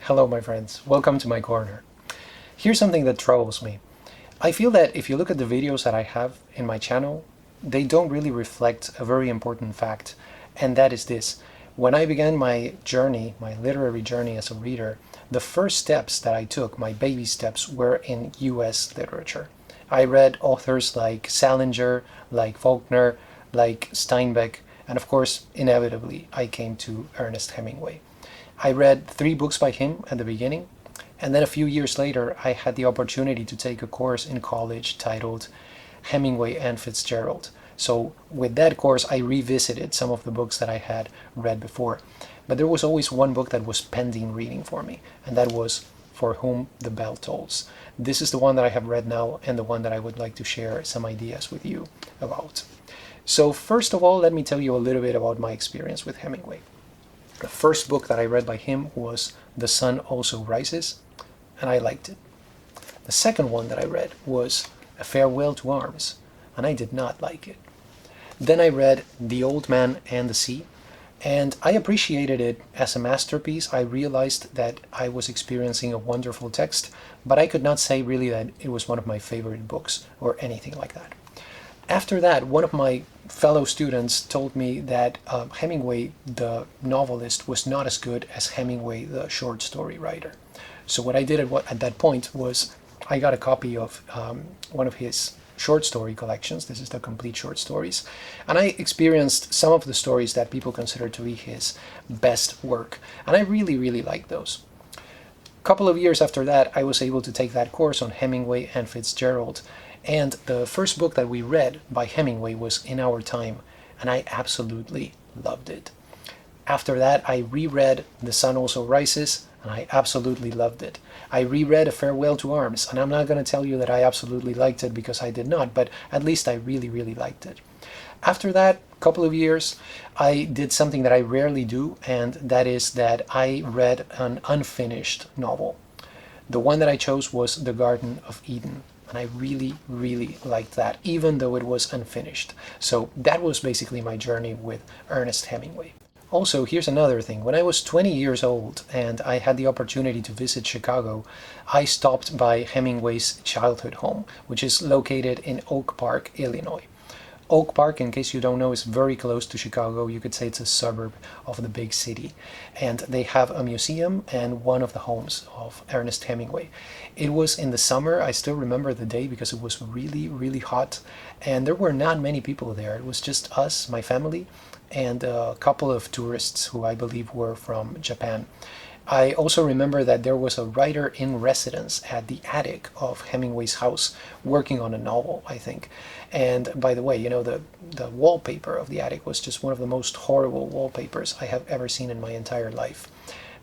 Hello, my friends. Welcome to my corner. Here's something that troubles me. I feel that if you look at the videos that I have in my channel, they don't really reflect a very important fact, and that is this. When I began my journey, my literary journey as a reader, the first steps that I took, my baby steps, were in US literature. I read authors like Salinger, like Faulkner, like Steinbeck, and of course, inevitably, I came to Ernest Hemingway. I read 3 books by him at the beginning, and then a few years later I had the opportunity to take a course in college titled Hemingway and Fitzgerald. So with that course I revisited some of the books that I had read before. But there was always one book that was pending reading for me, and that was For Whom the Bell Tolls. This is the one that I have read now and the one that I would like to share some ideas with you about. So first of all, let me tell you a little bit about my experience with Hemingway. The first book that I read by him was The Sun Also Rises, and I liked it. The second one that I read was A Farewell to Arms, and I did not like it. Then I read The Old Man and the Sea, and I appreciated it as a masterpiece. I realized that I was experiencing a wonderful text, but I could not say really that it was one of my favorite books or anything like that. After that, one of my fellow students told me that Hemingway, the novelist, was not as good as Hemingway, the short story writer. So what I did at that point was I got a copy of one of his short story collections. This is the complete short stories. And I experienced some of the stories that people consider to be his best work. And I really, really liked those. A couple of years after that, I was able to take that course on Hemingway and Fitzgerald. And the first book that we read by Hemingway was In Our Time, and I absolutely loved it. After that, I reread The Sun Also Rises, and I absolutely loved it. I reread A Farewell to Arms, and I'm not going to tell you that I absolutely liked it because I did not, but at least I really, really liked it. After that, a couple of years, I did something that I rarely do, and that is that I read an unfinished novel. The one that I chose was The Garden of Eden. And I really, really liked that, even though it was unfinished. So that was basically my journey with Ernest Hemingway. Also, here's another thing. When I was 20 years old and I had the opportunity to visit Chicago, I stopped by Hemingway's childhood home, which is located in Oak Park, Illinois. Oak Park, in case you don't know, is very close to Chicago. You could say it's a suburb of the big city. And they have a museum and one of the homes of Ernest Hemingway. It was in the summer. I still remember the day because it was really, really hot. And there were not many people there. It was just us, my family, and a couple of tourists who I believe were from Japan. I also remember that there was a writer in residence at the attic of Hemingway's house working on a novel, I think. And by the way, you know, the wallpaper of the attic was just one of the most horrible wallpapers I have ever seen in my entire life.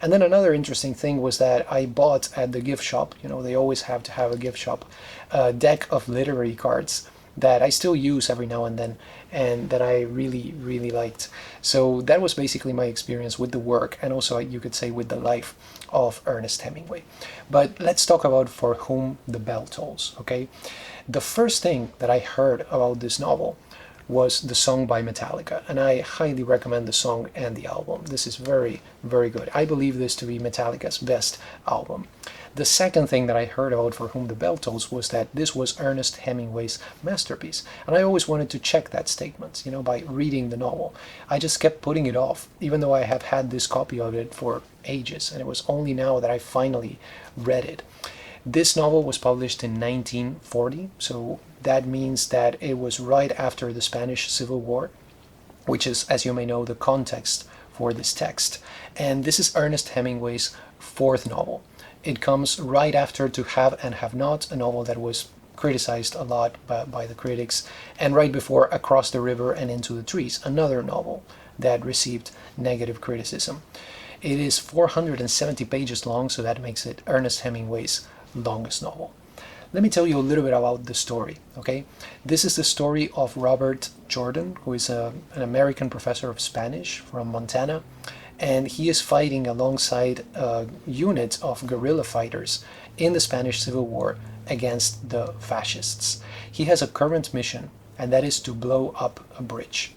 And then another interesting thing was that I bought at the gift shop, you know, they always have to have a gift shop, a deck of literary cards that I still use every now and then and that I really, really liked. So that was basically my experience with the work and also you could say with the life of Ernest Hemingway. But let's talk about For Whom the Bell Tolls, okay? The first thing that I heard about this novel was the song by Metallica, and I highly recommend the song and the album. This is very, very good. I believe this to be Metallica's best album. The second thing that I heard about For Whom the Bell Tolls was that this was Ernest Hemingway's masterpiece. And I always wanted to check that statement, you know, by reading the novel. I just kept putting it off, even though I have had this copy of it for ages. And it was only now that I finally read it. This novel was published in 1940, so that means that it was right after the Spanish Civil War, which is, as you may know, the context for this text. And this is Ernest Hemingway's 4th novel. It comes right after To Have and Have Not, a novel that was criticized a lot by the critics, and right before Across the River and Into the Trees, another novel that received negative criticism. It is 470 pages long, so that makes it Ernest Hemingway's longest novel. Let me tell you a little bit about the story, okay? This is the story of Robert Jordan, who is an American professor of Spanish from Montana, and he is fighting alongside a unit of guerrilla fighters in the Spanish Civil War against the fascists. He has a current mission, and that is to blow up a bridge.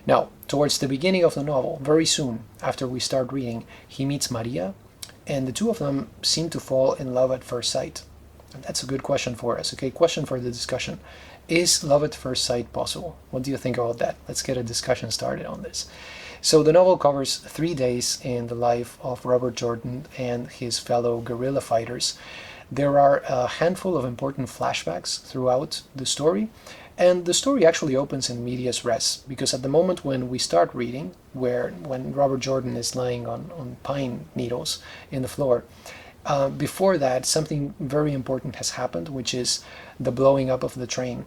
Now, towards the beginning of the novel, very soon after we start reading, he meets Maria, and the two of them seem to fall in love at first sight. And that's a good question for us. Okay, question for the discussion. Is love at first sight possible? What do you think about that? Let's get a discussion started on this. So the novel covers 3 days in the life of Robert Jordan and his fellow guerrilla fighters. There are a handful of important flashbacks throughout the story, and the story actually opens in medias res, because at the moment when we start reading, when Robert Jordan is lying on pine needles in the floor, before that, something very important has happened, which is the blowing up of the train.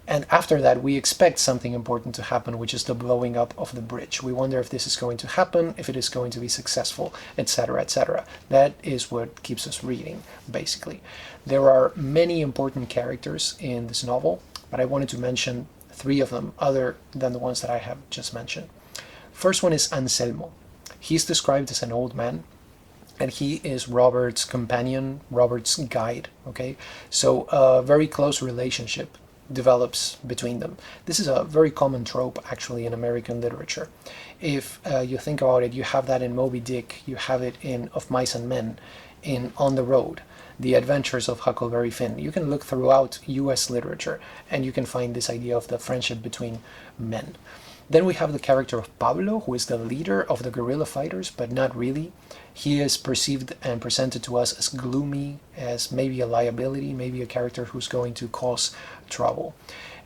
And after that, we expect something important to happen, which is the blowing up of the bridge. We wonder if this is going to happen, if it is going to be successful, etc., etc. That is what keeps us reading, basically. There are many important characters in this novel, but I wanted to mention 3 of them, other than the ones that I have just mentioned. First one is Anselmo. He's described as an old man, and he is Robert's companion, Robert's guide, okay? So a very close relationship develops between them. This is a very common trope, actually, in American literature. If you think about it, you have that in Moby Dick, you have it in Of Mice and Men, in On the Road, The Adventures of Huckleberry Finn. You can look throughout US literature, and you can find this idea of the friendship between men. Then we have the character of Pablo, who is the leader of the guerrilla fighters, but not really. He is perceived and presented to us as gloomy, as maybe a liability, maybe a character who's going to cause trouble.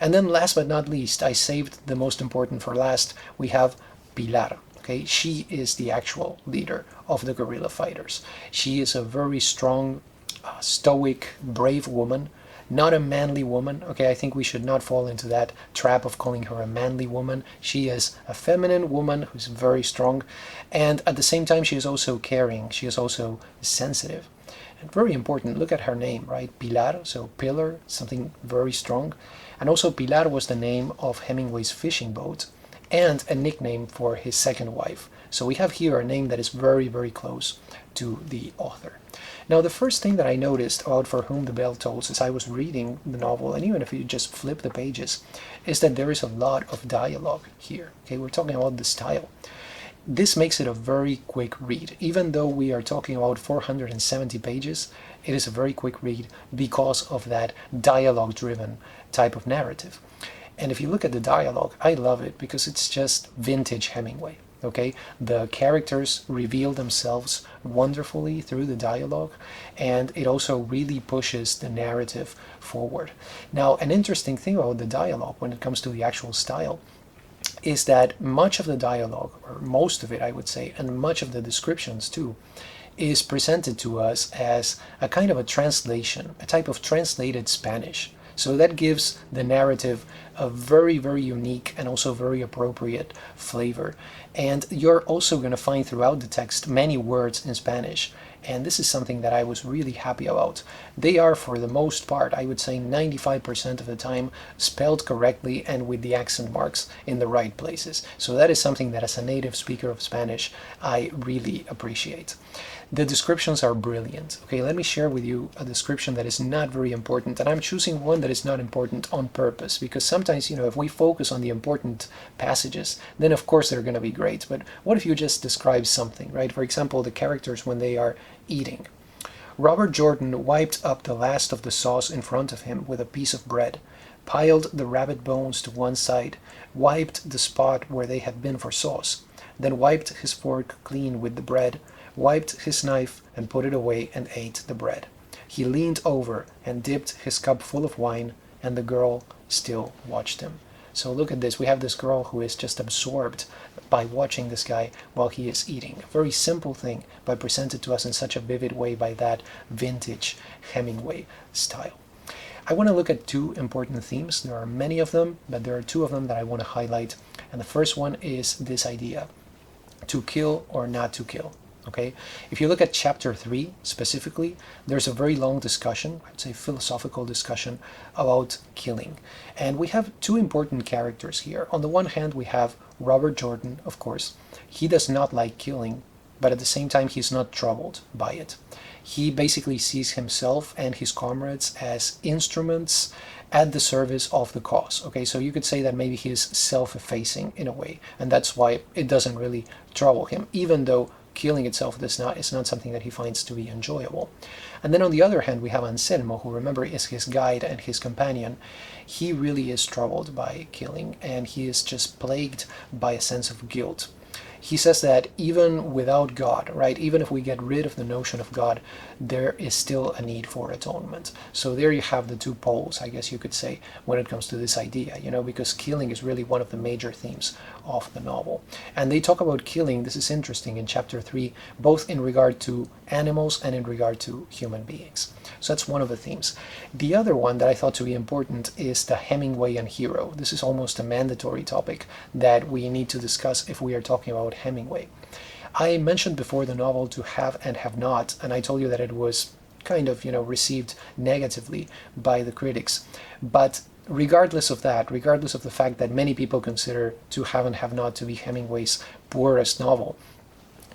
And then last but not least, I saved the most important for last, we have Pilar. Okay, she is the actual leader of the guerrilla fighters. She is a very strong, stoic, brave woman. Not a manly woman. Okay, I think we should not fall into that trap of calling her a manly woman. She is a feminine woman who's very strong, and at the same time she is also caring. She is also sensitive. And very important, look at her name, right? Pilar, so pillar, something very strong. And also Pilar was the name of Hemingway's fishing boat and a nickname for his second wife. So we have here a name that is very, very close to the author. Now, the first thing that I noticed about For Whom the Bell Tolls as I was reading the novel, and even if you just flip the pages, is that there is a lot of dialogue here. Okay, we're talking about the style. This makes it a very quick read. Even though we are talking about 470 pages, it is a very quick read because of that dialogue-driven type of narrative. And if you look at the dialogue, I love it because it's just vintage Hemingway. Okay, the characters reveal themselves wonderfully through the dialogue, and it also really pushes the narrative forward. Now, an interesting thing about the dialogue when it comes to the actual style is that much of the dialogue, or most of it I would say, and much of the descriptions too, is presented to us as a kind of a translation, a type of translated Spanish. So that gives the narrative a very, very unique and also very appropriate flavor. And you're also going to find throughout the text many words in Spanish. And this is something that I was really happy about. They are, for the most part, I would say 95% of the time, spelled correctly and with the accent marks in the right places. So that is something that as a native speaker of Spanish, I really appreciate. The descriptions are brilliant. Okay, let me share with you a description that is not very important, and I'm choosing one that is not important on purpose, because sometimes, if we focus on the important passages, then of course they're going to be great. But what if you just describe something, right? For example, the characters when they are eating. Robert Jordan wiped up the last of the sauce in front of him with a piece of bread, piled the rabbit bones to one side, wiped the spot where they had been for sauce, then wiped his fork clean with the bread, wiped his knife and put it away and ate the bread. He leaned over and dipped his cup full of wine, and the girl still watched him. So look at this. We have this girl who is just absorbed by watching this guy while he is eating. A very simple thing, but presented to us in such a vivid way by that vintage Hemingway style. I want to look at 2 important themes. There are many of them, but there are 2 of them that I want to highlight. And the first one is this idea, to kill or not to kill. Okay, if you look at chapter 3 specifically, there's a very long discussion, I'd say philosophical discussion about killing. And we have 2 important characters here. On the one hand, we have Robert Jordan, of course. He does not like killing, but at the same time, he's not troubled by it. He basically sees himself and his comrades as instruments at the service of the cause. Okay, so you could say that maybe he is self-effacing in a way, and that's why it doesn't really trouble him, even though killing itself is not something that he finds to be enjoyable. And then on the other hand, we have Anselmo, who, remember, is his guide and his companion. He really is troubled by killing, and he is just plagued by a sense of guilt. He says that even without God, right, even if we get rid of the notion of God, there is still a need for atonement. So there you have the two poles, I guess you could say, when it comes to this idea, because killing is really one of the major themes of the novel. And they talk about killing, this is interesting, in chapter 3, both in regard to animals and in regard to human beings. So that's one of the themes. The other one that I thought to be important is the Hemingwayan hero. This is almost a mandatory topic that we need to discuss if we are talking about Hemingway. I mentioned before the novel To Have and Have Not, and I told you that it was kind of, received negatively by the critics. But regardless of that, regardless of the fact that many people consider To Have and Have Not to be Hemingway's poorest novel,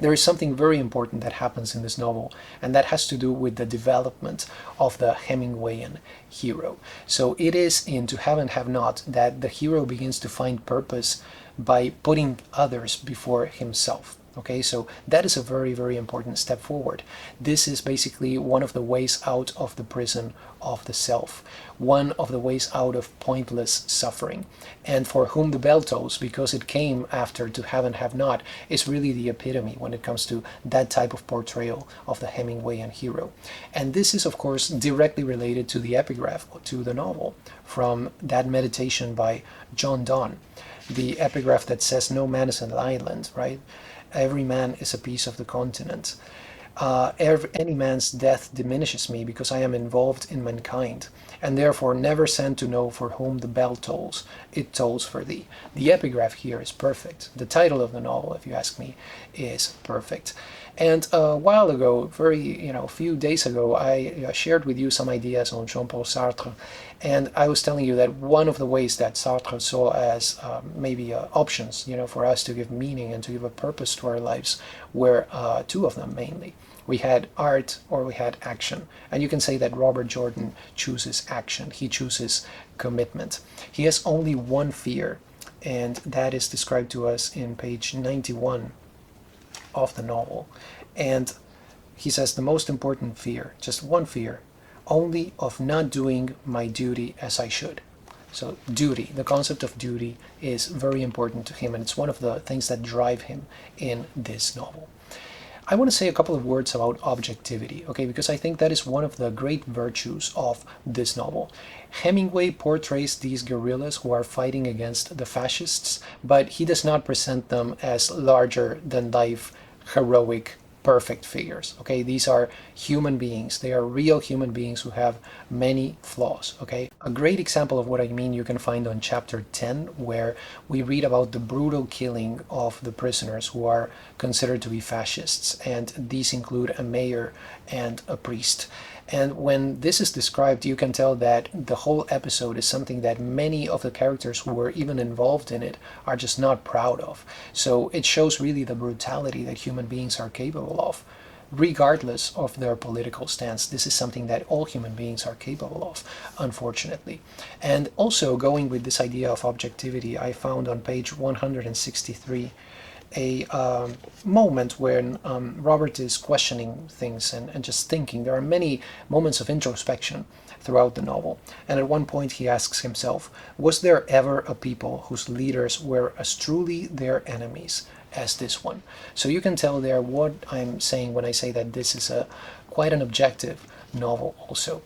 there is something very important that happens in this novel, and that has to do with the development of the Hemingwayan hero. So it is in To Have and Have Not that the hero begins to find purpose by putting others before himself. Okay, so that is a very, very important step forward. This is basically one of the ways out of the prison of the self, one of the ways out of pointless suffering. And For Whom the Bell Tolls, because it came after To Have and Have Not, is really the epitome when it comes to that type of portrayal of the Hemingwayan hero. And this is, of course, directly related to the epigraph to the novel from that meditation by John Donne. The epigraph that says, "No man is an island," right? Every man is a piece of the continent. Any man's death diminishes me because I am involved in mankind, and therefore never sent to know for whom the bell tolls, it tolls for thee. The epigraph here is perfect. The title of the novel, if you ask me, is perfect. And a while ago, a few days ago, I shared with you some ideas on Jean-Paul Sartre, and I was telling you that one of the ways that Sartre saw as maybe options, for us to give meaning and to give a purpose to our lives were two of them mainly. We had art or we had action. And you can say that Robert Jordan chooses action. He chooses commitment. He has only one fear, and that is described to us in page 91 of the novel. And he says the most important fear, just one fear, only of not doing my duty as I should. So duty, the concept of duty is very important to him, and it's one of the things that drive him in this novel. I want to say a couple of words about objectivity, okay, because I think that is one of the great virtues of this novel. Hemingway portrays these guerrillas who are fighting against the fascists, but he does not present them as larger than life, heroic, perfect figures. Okay, these are human beings. They are real human beings who have many flaws. Okay, a great example of what I mean you can find on chapter 10, where we read about the brutal killing of the prisoners who are considered to be fascists, and these include a mayor and a priest. And when this is described, you can tell that the whole episode is something that many of the characters who were even involved in it are just not proud of. So it shows really the brutality that human beings are capable of, regardless of their political stance. This is something that all human beings are capable of, unfortunately. And also, going with this idea of objectivity, I found on page 163 a moment when Robert is questioning things and just thinking. There are many moments of introspection throughout the novel. And at one point he asks himself, was there ever a people whose leaders were as truly their enemies as this one? So you can tell there what I'm saying when I say that this is quite an objective novel also.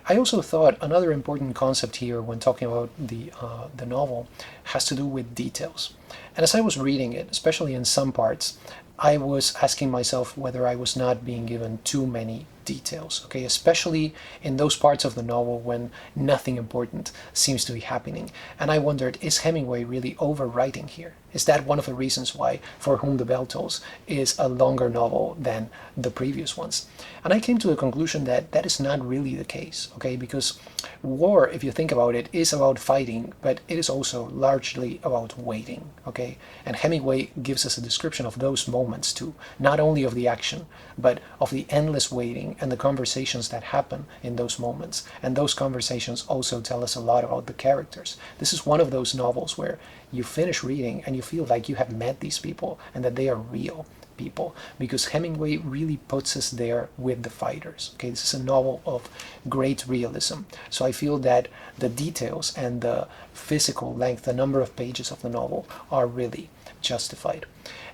I also thought another important concept here when talking about the novel has to do with details. And as I was reading it, especially in some parts, I was asking myself whether I was not being given too many details, okay, especially in those parts of the novel when nothing important seems to be happening. And I wondered, is Hemingway really overwriting here? Is that one of the reasons why For Whom the Bell Tolls is a longer novel than the previous ones? And I came to the conclusion that that is not really the case, okay, because war, if you think about it, is about fighting, but it is also largely about waiting, okay? And Hemingway gives us a description of those moments too, not only of the action, but of the endless waiting writing and the conversations that happen in those moments. And those conversations also tell us a lot about the characters. This is one of those novels where you finish reading and you feel like you have met these people and that they are real people, because Hemingway really puts us there with the fighters. Okay, this is a novel of great realism. So I feel that the details and the physical length, the number of pages of the novel, are really justified.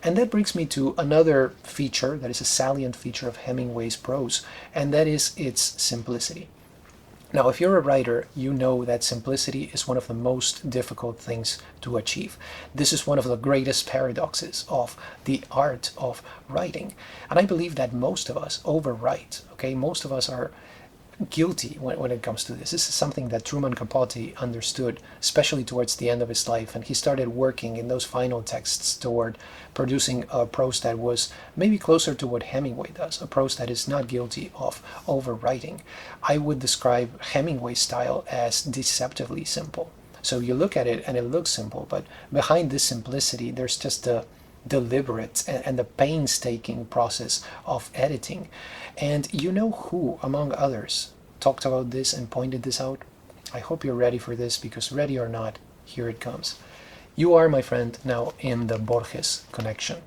And that brings me to another feature that is a salient feature of Hemingway's prose, and that is its simplicity. Now, if you're a writer, you know that simplicity is one of the most difficult things to achieve. This is one of the greatest paradoxes of the art of writing. And I believe that most of us overwrite, okay? Most of us are guilty when it comes to this. This is something that Truman Capote understood, especially towards the end of his life, and he started working in those final texts toward producing a prose that was maybe closer to what Hemingway does, a prose that is not guilty of overwriting. I would describe Hemingway's style as deceptively simple. So you look at it and it looks simple, but behind this simplicity there's just a deliberate and the painstaking process of editing. And you know who, among others, talked about this and pointed this out? I hope you're ready for this, because ready or not, here it comes. You are, my friend, now in the Borges connection.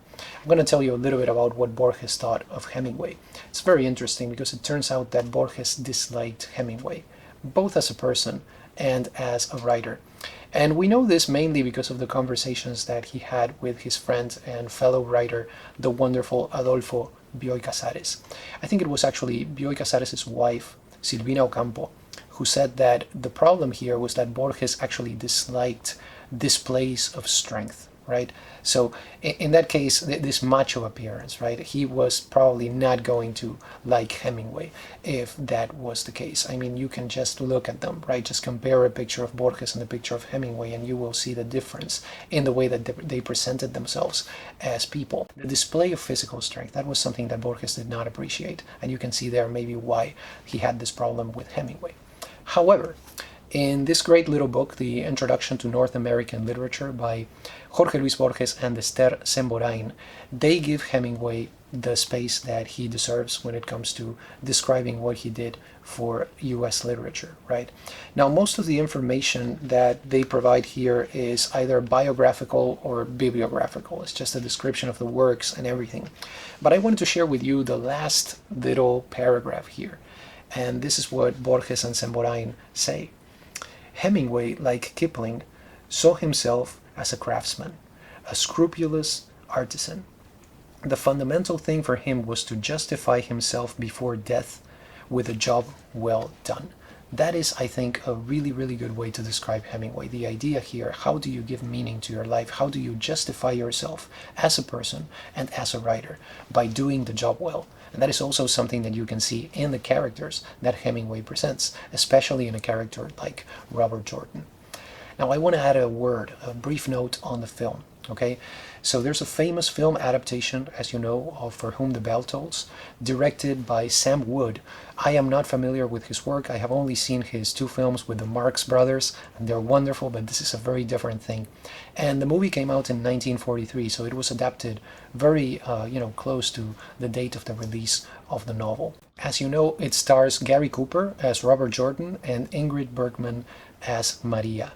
I'm going to tell you a little bit about what Borges thought of Hemingway. It's very interesting because it turns out that Borges disliked Hemingway, both as a person and as a writer. And we know this mainly because of the conversations that he had with his friend and fellow writer, the wonderful Adolfo Bioy Casares. I think it was actually Bioy Casares' wife, Silvina Ocampo, who said that the problem here was that Borges actually disliked displays of strength, right? So in that case, this macho appearance, right? He was probably not going to like Hemingway if that was the case. I mean, you can just look at them, right? Just compare a picture of Borges and a picture of Hemingway and you will see the difference in the way that they presented themselves as people. The display of physical strength, that was something that Borges did not appreciate. And you can see there maybe why he had this problem with Hemingway. However, in this great little book, The Introduction to North American Literature by Jorge Luis Borges and Esther Semborain, they give Hemingway the space that he deserves when it comes to describing what he did for US literature, right? Now, most of the information that they provide here is either biographical or bibliographical. It's just a description of the works and everything. But I wanted to share with you the last little paragraph here. And this is what Borges and Semborain say. Hemingway, like Kipling, saw himself as a craftsman, a scrupulous artisan. The fundamental thing for him was to justify himself before death with a job well done. That is, I think, a really, really good way to describe Hemingway. The idea here, how do you give meaning to your life? How do you justify yourself as a person and as a writer? By doing the job well. And that is also something that you can see in the characters that Hemingway presents, especially in a character like Robert Jordan. Now, I want to add a brief note on the film. Okay, so there's a famous film adaptation, as you know, of For Whom the Bell Tolls, directed by Sam Wood. I am not familiar with his work. I have only seen his two films with the Marx Brothers, and they're wonderful, but this is a very different thing. And the movie came out in 1943, so it was adapted very, close to the date of the release of the novel. As you know, it stars Gary Cooper as Robert Jordan and Ingrid Bergman as Maria.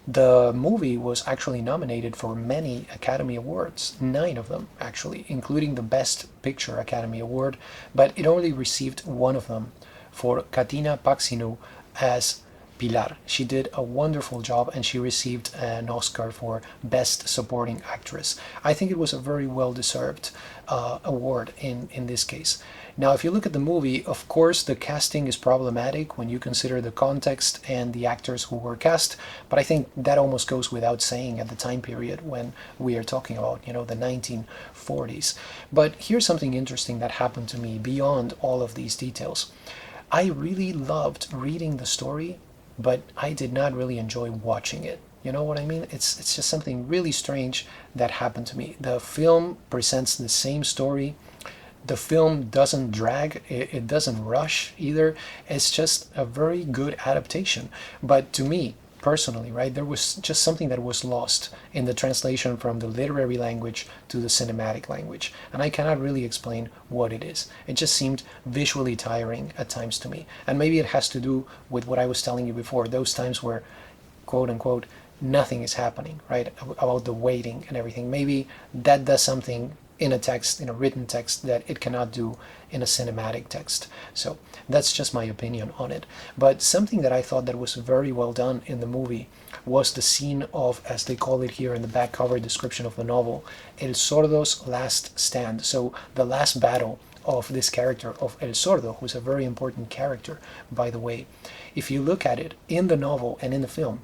The movie was actually nominated for many Academy Awards, 9 of them actually, including the Best Picture Academy Award, but it only received one of them for Katina Paxinou as Pilar. She did a wonderful job and she received an Oscar for Best Supporting Actress. I think it was a very well-deserved award in this case. Now, if you look at the movie, of course, the casting is problematic when you consider the context and the actors who were cast, but I think that almost goes without saying at the time period when we are talking about, the 1940s. But here's something interesting that happened to me beyond all of these details. I really loved reading the story, but I did not really enjoy watching it. You know what I mean? It's just something really strange that happened to me. The film presents the same story. The film doesn't drag, it doesn't rush either. It's just a very good adaptation. But to me, personally, right? There was just something that was lost in the translation from the literary language to the cinematic language. And I cannot really explain what it is. It just seemed visually tiring at times to me. And maybe it has to do with what I was telling you before, those times where, quote unquote, nothing is happening, right? About the waiting and everything. Maybe that does something in a text, in a written text, that it cannot do in a cinematic text. So that's just my opinion on it. But something that I thought that was very well done in the movie was the scene of, as they call it here in the back cover description of the novel, El Sordo's last stand. So the last battle of this character of El Sordo, who's a very important character, by the way. If you look at it in the novel and in the film,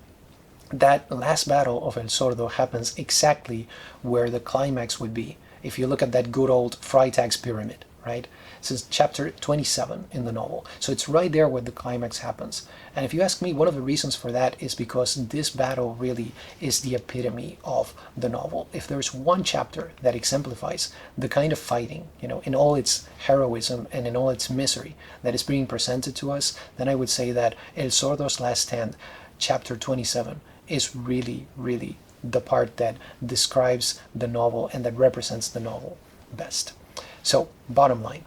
that last battle of El Sordo happens exactly where the climax would be. If you look at that good old Freytag's pyramid, right? This is chapter 27 in the novel. So it's right there where the climax happens. And if you ask me, one of the reasons for that is because this battle really is the epitome of the novel. If there's one chapter that exemplifies the kind of fighting, in all its heroism and in all its misery that is being presented to us, then I would say that El Sordo's Last Stand, chapter 27, is really, really the part that describes the novel and that represents the novel best. So, bottom line,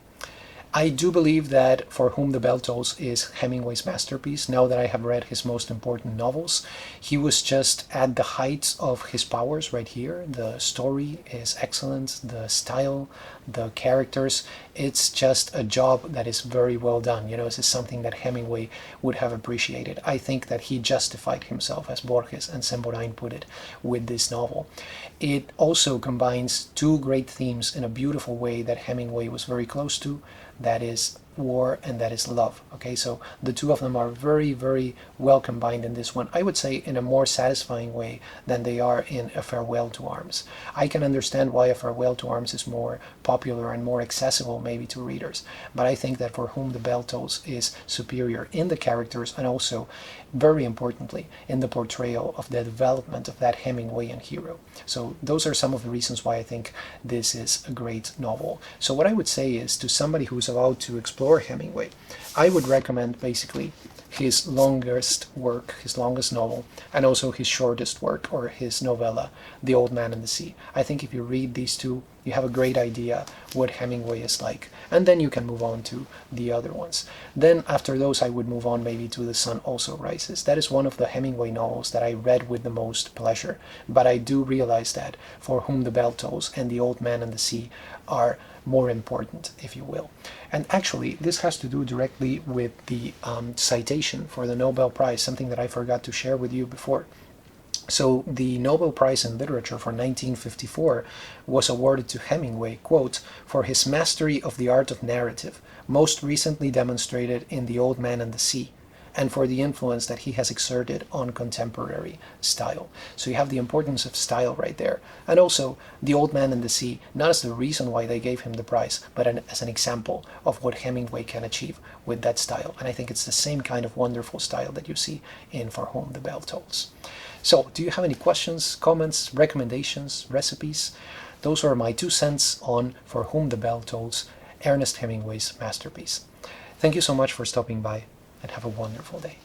I do believe that For Whom the Bell Tolls is Hemingway's masterpiece. Now that I have read his most important novels, he was just at the height of his powers right here. The story is excellent, the style, the characters, it's just a job that is very well done. This is something that Hemingway would have appreciated. I think that he justified himself, as Borges and Semborain put it, with this novel. It also combines two great themes in a beautiful way that Hemingway was very close to, that is war and that is love. Okay, so the two of them are very, very well combined in this one. I would say in a more satisfying way than they are in A Farewell to Arms. I can understand why A Farewell to Arms is more popular and more accessible maybe to readers, but I think that For Whom the Bell Tolls is superior in the characters and also, very importantly, in the portrayal of the development of that Hemingwayan hero. So those are some of the reasons why I think this is a great novel. So what I would say is, to somebody who's about to explore Hemingway, I would recommend basically his longest work, his longest novel, and also his shortest work, or his novella, The Old Man and the Sea. I think if you read these two, you have a great idea what Hemingway is like, and then you can move on to the other ones. Then after those, I would move on maybe to The Sun Also Rises. That is one of the Hemingway novels that I read with the most pleasure, but I do realize that For Whom the Bell Tolls and The Old Man and the Sea are more important, if you will. And actually, this has to do directly with the citation for the Nobel Prize, something that I forgot to share with you before. So the Nobel Prize in Literature for 1954 was awarded to Hemingway, quote, for his mastery of the art of narrative, most recently demonstrated in The Old Man and the Sea, and for the influence that he has exerted on contemporary style. So you have the importance of style right there. And also The Old Man and the Sea, not as the reason why they gave him the prize, but as an example of what Hemingway can achieve with that style. And I think it's the same kind of wonderful style that you see in For Whom the Bell Tolls. So do you have any questions, comments, recommendations, recipes? Those are my 2 cents on For Whom the Bell Tolls, Ernest Hemingway's masterpiece. Thank you so much for stopping by, and have a wonderful day.